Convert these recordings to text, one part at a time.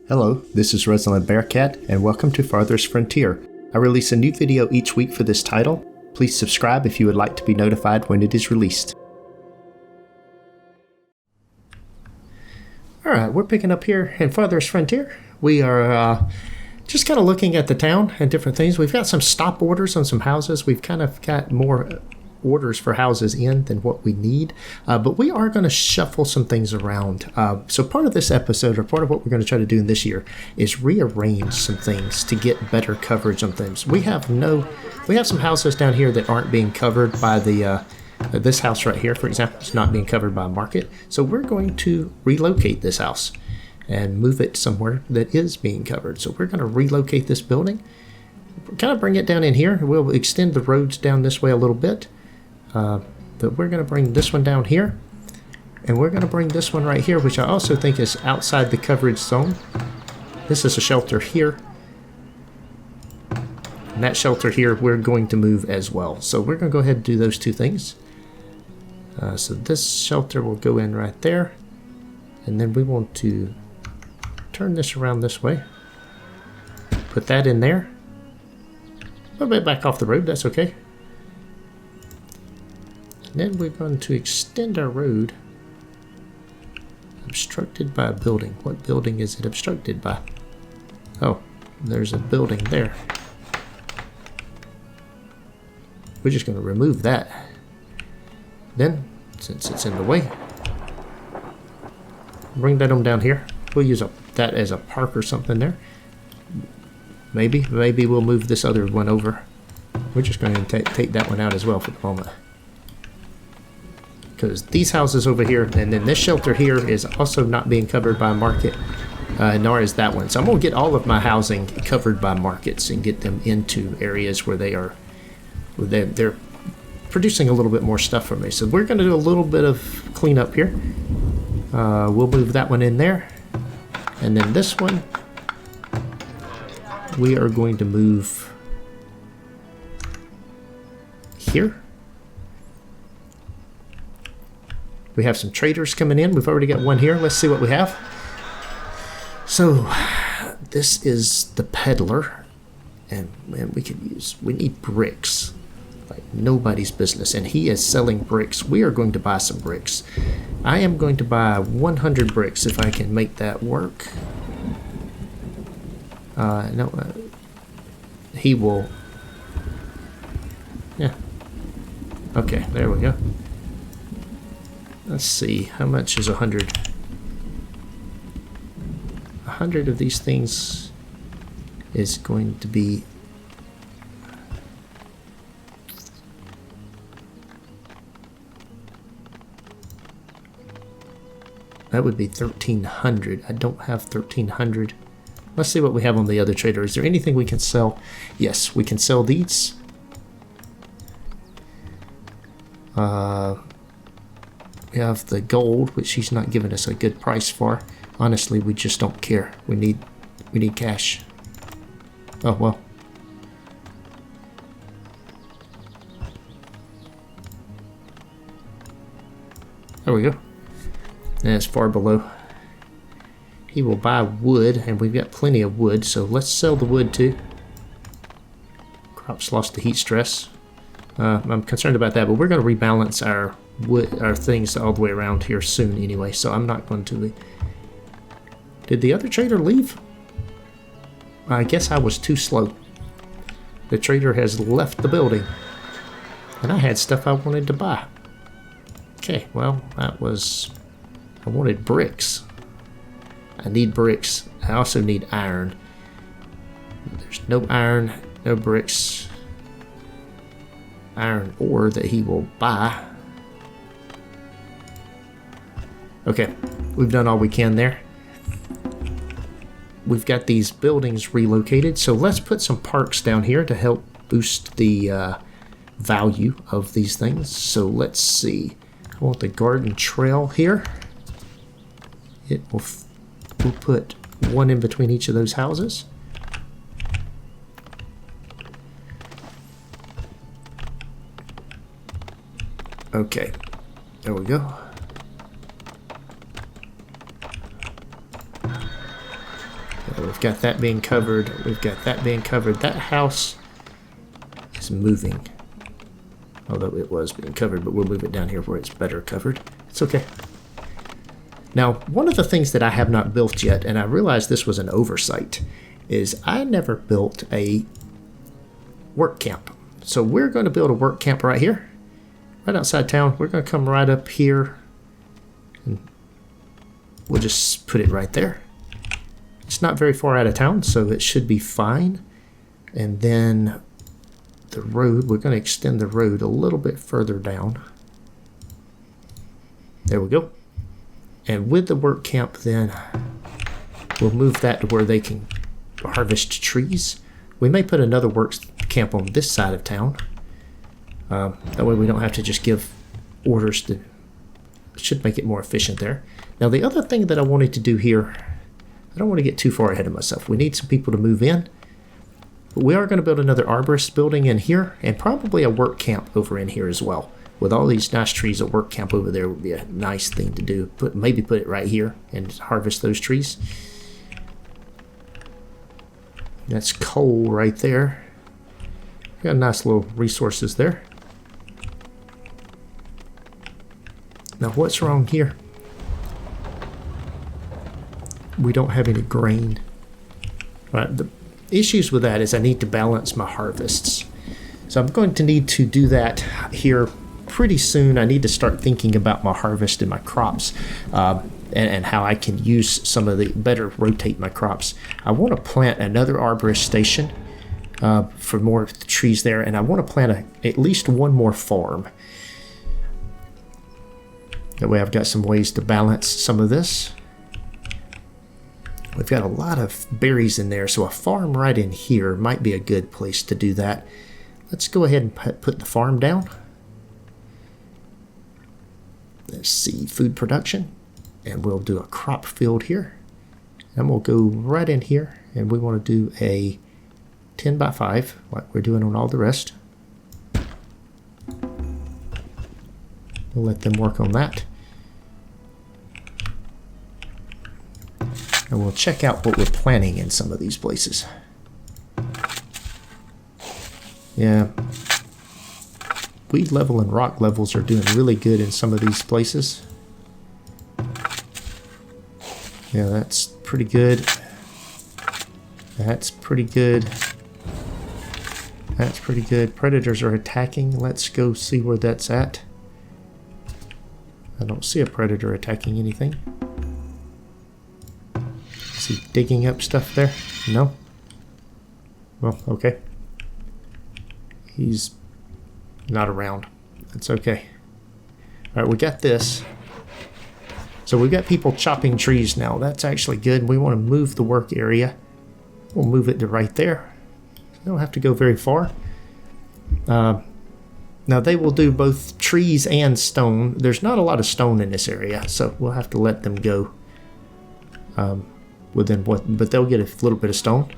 Hello, this is Resilan Bearcat, and welcome to Farthest Frontier. I release a new video each week for this title. Please subscribe if you would like to be notified when it is released. Alright, we're picking up here in Farthest Frontier. We are just kind of looking at the town and different things. We've got some stop orders on some houses. We've kind of got more orders for houses in than what we need, but we are going to shuffle some things around. So part of this episode, or part of what we're going to try to do in this year, is rearrange some things to get better coverage on things. We have some houses down here that aren't being covered by the this house right here, for example, is not being covered by market. So we're going to relocate this house and move it somewhere that is being covered. So we're going to relocate this building, kind of bring it down in here. We'll extend the roads down this way a little bit. But we're going to bring this one down here, and we're going to bring this one right here, which I also think is outside the coverage zone. This is a shelter here, and that shelter here we're going to move as well. So we're going to go ahead and do those two things. So this shelter will go in right there, and then we want to turn this around this way, put that in there, a little bit back off the road, that's okay. Then we're going to extend our road. Obstructed by a building. What building is it obstructed by? Oh, there's a building there. We're just going to remove that. Then, since it's in the way, bring that on down here. We'll use that as a park or something there. Maybe we'll move this other one over. We're just going to take that one out as well for the moment. Because these houses over here, and then this shelter here is also not being covered by market, nor is that one. So I'm going to get all of my housing covered by markets and get them into areas where they're producing a little bit more stuff for me. So we're going to do a little bit of cleanup here. We'll move that one in there. And then this one, we are going to move here. We have some traders coming in. We've already got one here. Let's see what we have. So this is the peddler, and man, we need bricks like nobody's business, and he is selling bricks. We are going to buy some bricks. I am going to buy 100 bricks if I can make that work. He will. Yeah. Okay, there we go. Let's see, how much is 100? 100 of these things is going to be... That would be 1,300. I don't have 1,300. Let's see what we have on the other trader. Is there anything we can sell? Yes, we can sell these. We have the gold, which he's not giving us a good price for. Honestly, we just don't care. We need cash. Oh well. There we go. And it's far below. He will buy wood, and we've got plenty of wood, so let's sell the wood too. Crops lost to heat stress. I'm concerned about that, but we're going to rebalance our things all the way around here soon anyway, so I'm not going to... Did the other trader leave? I guess I was too slow. The trader has left the building, and I had stuff I wanted to buy. Okay, well, that was... I wanted bricks. I need bricks. I also need iron. There's no iron, no bricks. Iron ore that he will buy. Okay, we've done all we can there. We've got these buildings relocated, so let's put some parks down here to help boost the value of these things. So let's see. I want the garden trail here. We'll put one in between each of those houses. Okay, there we go. We've got that being covered. We've got that being covered. That house is moving. Although it was being covered, but we'll move it down here where it's better covered. It's okay. Now, one of the things that I have not built yet, and I realized this was an oversight, is I never built a work camp. So we're going to build a work camp right here, right outside town. We're going to come right up here, and we'll just put it right there. It's not very far out of town, so it should be fine. And then the road, we're going to extend the road a little bit further down. There we go. And with the work camp, then we'll move that to where they can harvest trees. We may put another work camp on this side of town. That way we don't have to just give orders to... It should make it more efficient there. Now the other thing that I wanted to do here, I don't want to get too far ahead of myself. We need some people to move in. But we are going to build another arborist building in here and probably a work camp over in here as well. With all these nice trees, a work camp over there would be a nice thing to do. Maybe put it right here and harvest those trees. That's coal right there. Got nice little resources there. Now what's wrong here? We don't have any grain. All right, the issues with that is I need to balance my harvests. So I'm going to need to do that here pretty soon. I need to start thinking about my harvest and my crops and how I can use some of the better rotate my crops. I want to plant another arborist station for more trees there, and I want to plant at least one more farm. That way I've got some ways to balance some of this. We've got a lot of berries in there, so a farm right in here might be a good place to do that. Let's go ahead and put the farm down. Let's see, food production, and we'll do a crop field here. And we'll go right in here, and we want to do a 10 by 5, like we're doing on all the rest. We'll let them work on that. And we'll check out what we're planting in some of these places. Yeah. Weed level and rock levels are doing really good in some of these places. Yeah, that's pretty good. That's pretty good. That's pretty good. Predators are attacking. Let's go see where that's at. I don't see a predator attacking anything. Is he digging up stuff there? No? Well, okay. He's not around. That's okay. Alright, we got this. So we've got people chopping trees now. That's actually good. We want to move the work area. We'll move it to right there. We don't have to go very far. Now they will do both trees and stone. There's not a lot of stone in this area, so we'll have to let them go within what, but they'll get a little bit of stone.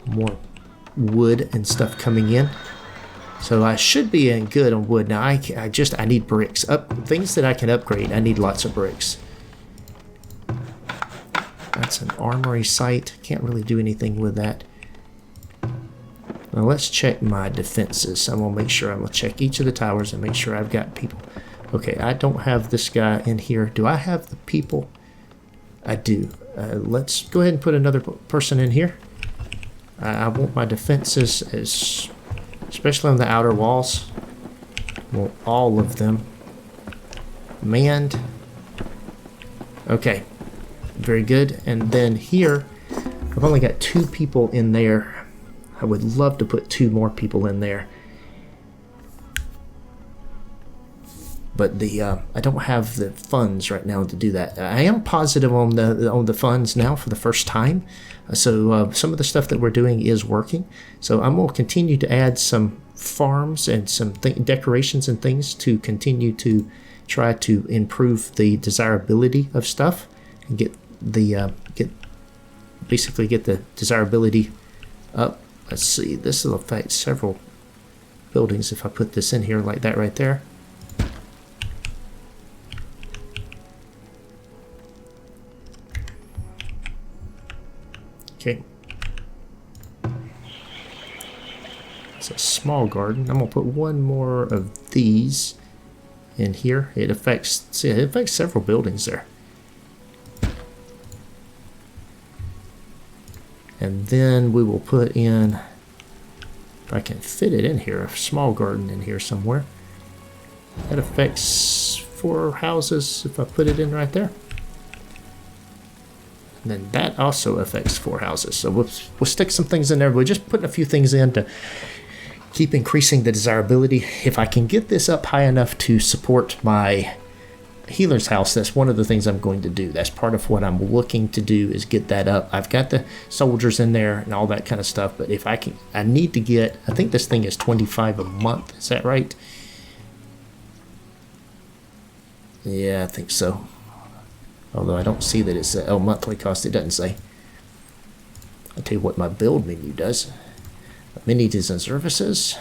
More wood and stuff coming in. So I should be in good on wood. Now I need bricks. Things that I can upgrade, I need lots of bricks. That's an armory site. Can't really do anything with that. Now let's check my defenses. I'm going to make sure I'm going to check each of the towers and make sure I've got people. Okay, I don't have this guy in here. Do I have the people? I do. Let's go ahead and put another person in here. I want my defenses, especially on the outer walls. I want all of them manned. Okay, very good. And then here, I've only got 2 people in there. I would love to put 2 more people in there. But I don't have the funds right now to do that. I am positive on the funds now for the first time. So some of the stuff that we're doing is working. So I'm going to continue to add some farms and some decorations and things to continue to try to improve the desirability of stuff and get the desirability up. Let's see, this will affect several buildings if I put this in here like that right there. Okay. It's a small garden. I'm gonna put one more of these in here. It affects, see, it affects several buildings there. And then we will put in, if I can fit it in here, a small garden in here somewhere. That affects 4 houses if I put it in right there. And then that also affects 4 houses. So we'll stick some things in there. We're just putting a few things in to keep increasing the desirability. If I can get this up high enough to support my healer's house, that's one of the things I'm going to do. That's part of what I'm looking to do, is get that up. I've got the soldiers in there and all that kind of stuff, but if I can, I need to get, I think this thing is 25 a month. Is that right? Yeah, I think so. Although I don't see that it's a monthly cost. It doesn't say. I'll tell you what my build menu does. Amenities and services.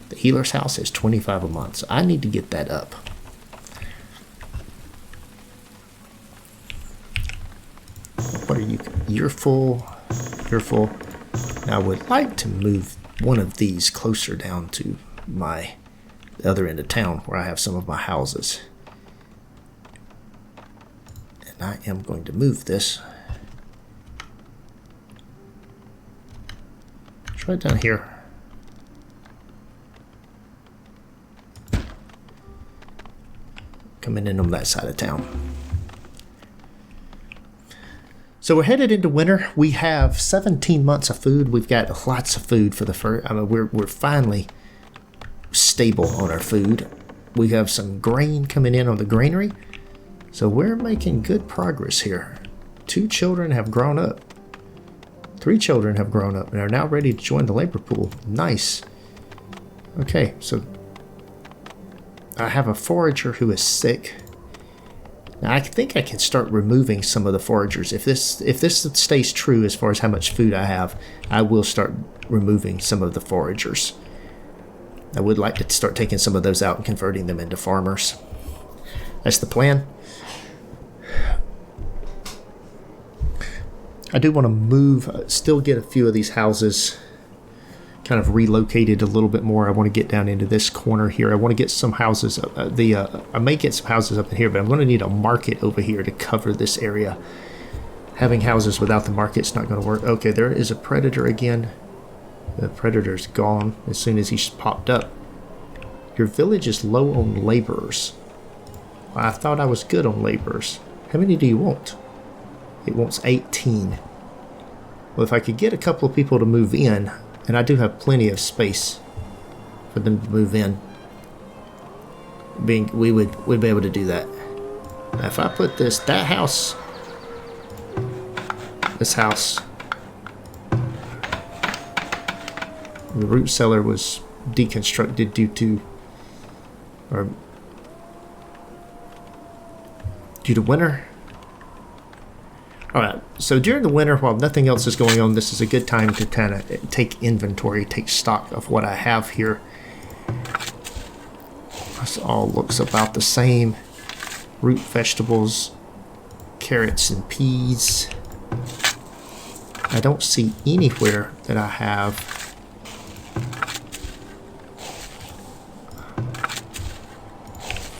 The healer's house is 25 a month. So I need to get that up. What are you? You're full. You're full. Now I would like to move one of these closer down to my other end of town where I have some of my houses. And I am going to move this. It's right down here. Coming in on that side of town. So we're headed into winter. We have 17 months of food. We've got lots of food for the first. I mean, we're finally stable on our food. We have some grain coming in on the granary. So we're making good progress here. 2 children have grown up. 3 children have grown up and are now ready to join the labor pool. Nice. Okay, so I have a forager who is sick. Now I think I can start removing some of the foragers. If this stays true as far as how much food I have, I will start removing some of the foragers. I would like to start taking some of those out and converting them into farmers. That's the plan. I do want to move, still get a few of these houses kind of relocated a little bit more. I want to get down into this corner here. I want to get some houses, I may get some houses up in here, but I'm going to need a market over here to cover this area. Having houses without the market's not going to work. Okay, there is a predator again. The predator's gone as soon as he's popped up. Your village is low on laborers. I thought I was good on laborers. How many do you want? It wants 18. Well, if I could get a couple of people to move in, and I do have plenty of space for them to move in, we'd be able to do that. Now, if I put this house, the root cellar was deconstructed due to winter. Alright, so during the winter, while nothing else is going on, this is a good time to kind of take inventory, take stock of what I have here. This all looks about the same. Root vegetables, carrots and peas. I don't see anywhere that I have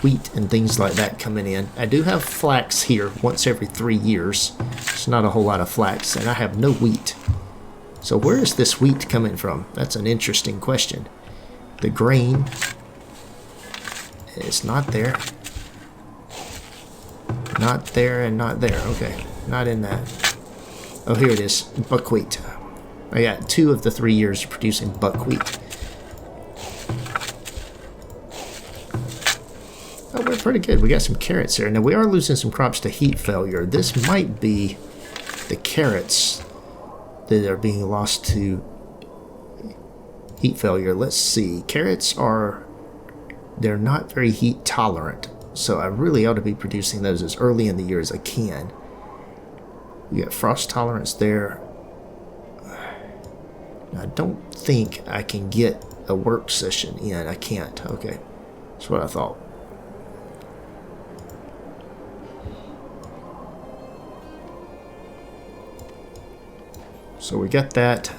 wheat and things like that coming in. I do have flax here once every 3 years. It's not a whole lot of flax, and I have no wheat. So where is this wheat coming from? That's an interesting question. The grain is not there. Not there and not there. Okay, not in that. Oh, here it is. Buckwheat. I got 2 of the 3 years producing buckwheat. Oh, we're pretty good. We got some carrots here. Now, we are losing some crops to heat failure. This might be the carrots that are being lost to heat failure. Let's see. Carrots they're not very heat tolerant. So I really ought to be producing those as early in the year as I can. We got frost tolerance there. I don't think I can get a work session in. I can't. Okay. That's what I thought. So we got that.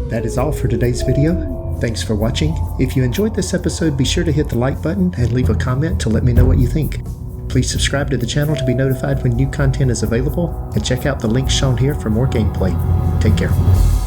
That is all for today's video. Thanks for watching. If you enjoyed this episode, be sure to hit the like button and leave a comment to let me know what you think. Please subscribe to the channel to be notified when new content is available, and check out the links shown here for more gameplay. Take care.